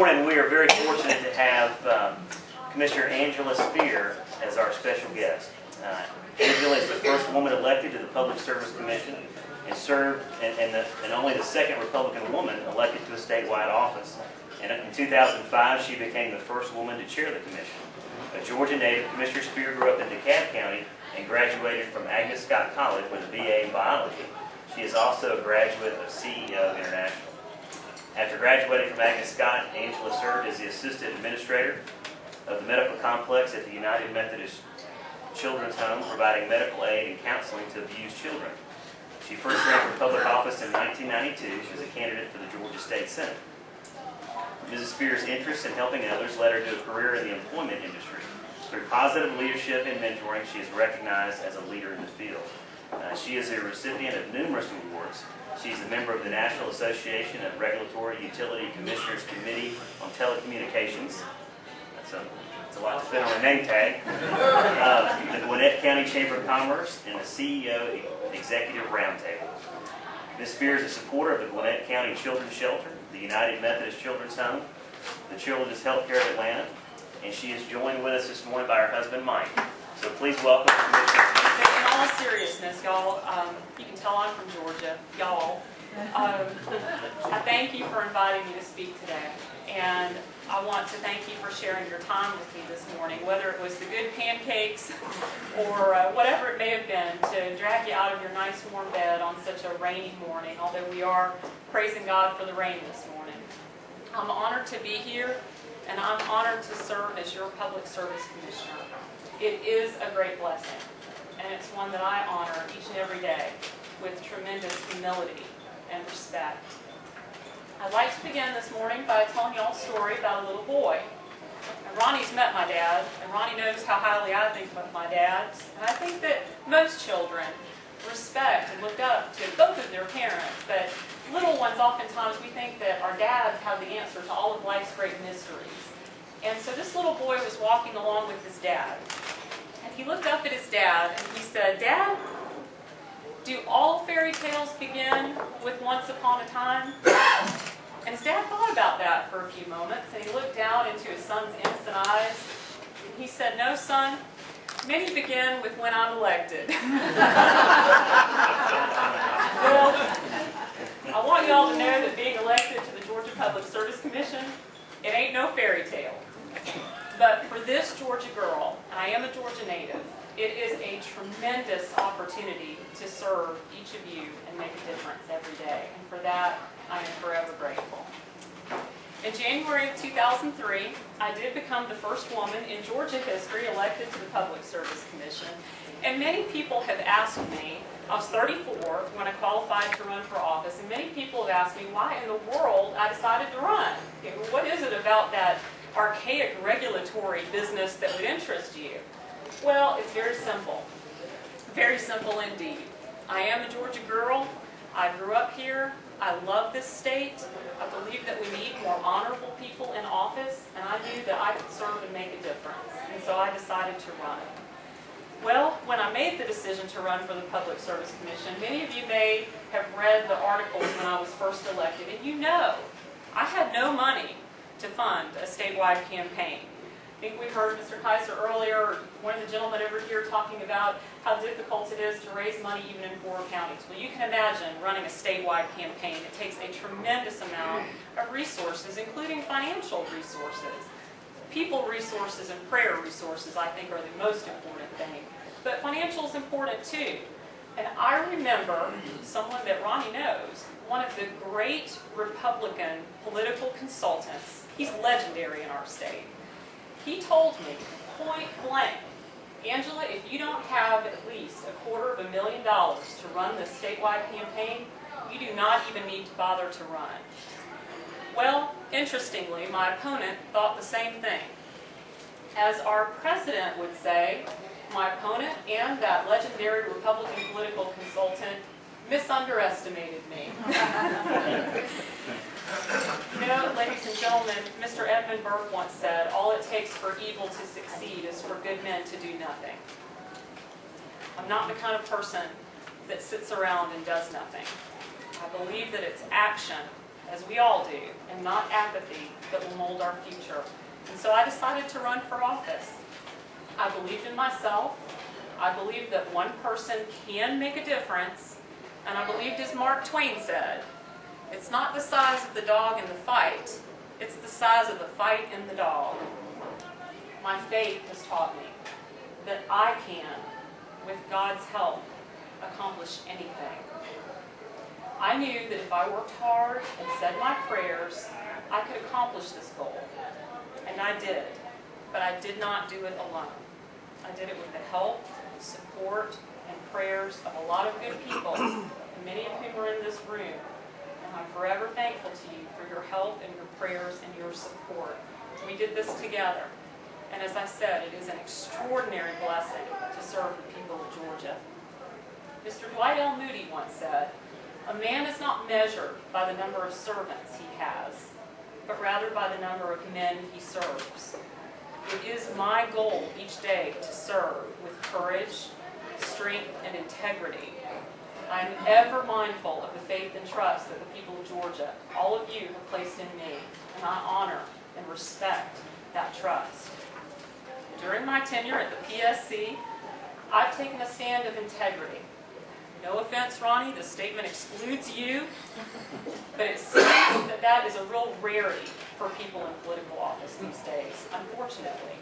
morning we are very fortunate to have Commissioner Angela Speir as our special guest. Angela is the first woman elected to the Public Service Commission and served, and only the second Republican woman elected to a statewide office. And in 2005, she became the first woman to chair the commission. A Georgia native, Commissioner Speir grew up in DeKalb County and graduated from Agnes Scott College with a BA in biology. She is also a graduate of CEO International. After graduating from Agnes Scott, Angela served as the assistant administrator of the medical complex at the United Methodist Children's Home, providing medical aid and counseling to abused children. She first ran for public office in 1992 as a candidate for the Georgia State Senate. Mrs. Speir's interest in helping others led her to a career in the employment industry. Through positive leadership and mentoring, she is recognized as a leader in the field. She is a recipient of numerous awards. She's a member of the National Association of Regulatory Utility Commissioners Committee on Telecommunications. That's a lot to fit on a name tag. The Gwinnett County Chamber of Commerce and the CEO Executive Roundtable. Ms. Speir is a supporter of the Gwinnett County Children's Shelter, the United Methodist Children's Home, the Children's Healthcare of Atlanta, and she is joined with us this morning by her husband, Mike. So please welcome Commissioner. In all seriousness, y'all, you can tell I'm from Georgia, y'all. I thank you for inviting me to speak today, and I want to thank you for sharing your time with me this morning, whether it was the good pancakes or whatever it may have been, to drag you out of your nice warm bed on such a rainy morning, although we are praising God for the rain this morning. I'm honored to be here, and I'm honored to serve as your Public Service Commissioner. It is a great blessing, and it's one that I honor each and every day with tremendous humility and respect. I'd like to begin this morning by telling you all a story about a little boy. And Ronnie's met my dad, and Ronnie knows how highly I think of my dad. And I think that most children respect and look up to both of their parents, but little ones, oftentimes we think that our dads have the answer to all of life's great mysteries. And so this little boy was walking along with his dad, and he looked up at his dad and he said, "Dad, do all fairy tales begin with once upon a time?" And his dad thought about that for a few moments, and he looked down into his son's innocent eyes, and he said, "No, son, many begin with when I'm elected." Well, I want you all to know that being elected to the Georgia Public Service Commission, it ain't no fairy tale. But for this Georgia girl, and I am a Georgia native, it is a tremendous opportunity to serve each of you and make a difference every day. And for that, I am forever grateful. In January of 2003, I did become the first woman in Georgia history elected to the Public Service Commission. And many people have asked me, I was 34 when I qualified to run for office, and many people have asked me why in the world I decided to run. Okay, well, what is it about that archaic regulatory business that would interest you? Well, it's very simple. Very simple indeed. I am a Georgia girl. I grew up here. I love this state. I believe that we need more honorable people in office, and I knew that I could serve and make a difference. And so I decided to run. Well, when I made the decision to run for the Public Service Commission, many of you may have read the articles when I was first elected, and you know I had no money to fund a statewide campaign. I think we heard Mr. Kaiser earlier, or one of the gentlemen over here, talking about how difficult it is to raise money even in 4 counties. Well, you can imagine running a statewide campaign. It takes a tremendous amount of resources, including financial resources. People resources and prayer resources, I think, are the most important thing. But financial is important too. And I remember someone that Ronnie knows, one of the great Republican political consultants. He's legendary in our state. He told me, point blank, "Angela, if you don't have at least $250,000 to run this statewide campaign, you do not even need to bother to run." Well, interestingly, my opponent thought the same thing. As our president would say, my opponent and that legendary Republican political consultant misunderestimated me. You know, ladies and gentlemen, Mr. Edmund Burke once said, "All it takes for evil to succeed is for good men to do nothing." I'm not the kind of person that sits around and does nothing. I believe that it's action as we all do, and not apathy that will mold our future. And so I decided to run for office. I believed in myself. I believed that one person can make a difference. And I believed, as Mark Twain said, it's not the size of the dog in the fight, it's the size of the fight in the dog. My faith has taught me that I can, with God's help, accomplish anything. I knew that if I worked hard and said my prayers, I could accomplish this goal. And I did. But I did not do it alone. I did it with the help, support, and prayers of a lot of good people, and many of whom are in this room. And I'm forever thankful to you for your help and your prayers and your support. We did this together. And as I said, it is an extraordinary blessing to serve the people of Georgia. Mr. Dwight L. Moody once said, "A man is not measured by the number of servants he has, but rather by the number of men he serves." It is my goal each day to serve with courage, strength, and integrity. I am ever mindful of the faith and trust that the people of Georgia, all of you, have placed in me, and I honor and respect that trust. During my tenure at the PSC, I've taken a stand of integrity. No offense, Ronnie, this statement excludes you, but it seems that that is a real rarity for people in political office these days, unfortunately.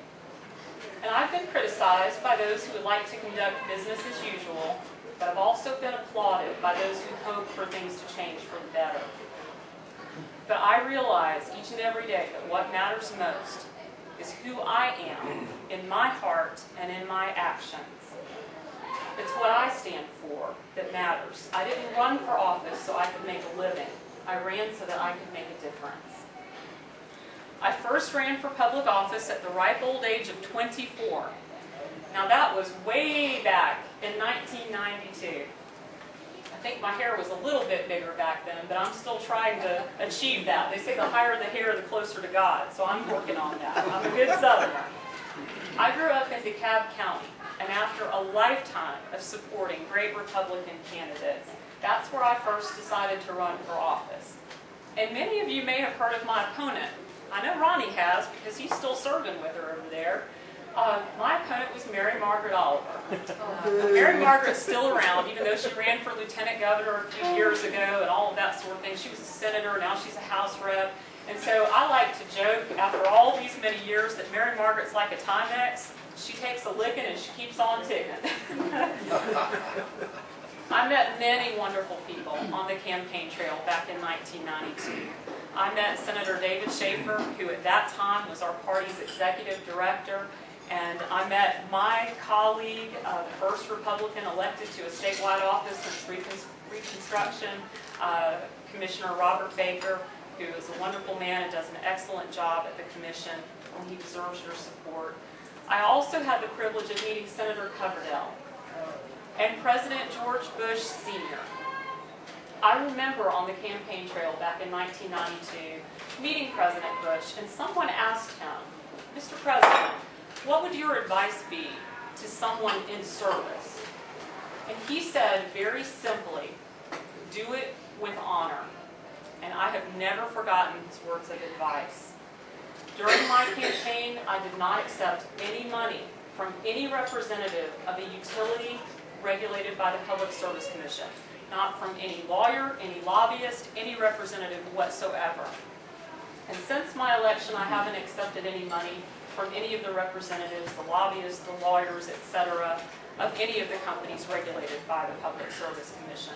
And I've been criticized by those who would like to conduct business as usual, but I've also been applauded by those who hope for things to change for the better. But I realize each and every day that what matters most is who I am in my heart and in my actions. It's what I stand for that matters. I didn't run for office so I could make a living. I ran so that I could make a difference. I first ran for public office at the ripe old age of 24. Now that was way back in 1992. I think my hair was a little bit bigger back then, but I'm still trying to achieve that. They say the higher the hair, the closer to God, so I'm working on that. I'm a good Southerner. I grew up in DeKalb County, and after a lifetime of supporting great Republican candidates, that's where I first decided to run for office. And many of you may have heard of my opponent. I know Ronnie has, because he's still serving with her over there. My opponent was Mary Margaret Oliver. Mary Margaret's still around, even though she ran for lieutenant governor a few years ago and all of that sort of thing. She was a senator, now she's a House rep. And so I like to joke, after all these many years, that Mary Margaret's like a Timex. She takes a licking and she keeps on ticking. I met many wonderful people on the campaign trail back in 1992. I met Senator David Schaefer, who at that time was our party's executive director. And I met my colleague, the first Republican elected to a statewide office since Reconstruction, Commissioner Robert Baker, who is a wonderful man and does an excellent job at the commission, and he deserves your support. I also had the privilege of meeting Senator Coverdell and President George Bush Sr. I remember on the campaign trail back in 1992 meeting President Bush, and someone asked him, "Mr. President, what would your advice be to someone in service?" And he said very simply, "Do it with honor." And I have never forgotten his words of advice. During my campaign, I did not accept any money from any representative of a utility regulated by the Public Service Commission. Not from any lawyer, any lobbyist, any representative whatsoever. And since my election, I haven't accepted any money from any of the representatives, the lobbyists, the lawyers, etc., of any of the companies regulated by the Public Service Commission.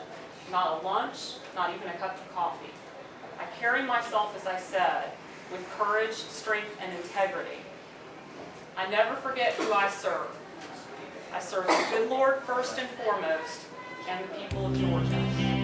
Not a lunch, not even a cup of coffee. I carry myself, as I said, with courage, strength, and integrity. I never forget who I serve. I serve the good Lord first and foremost, and the people of Georgia.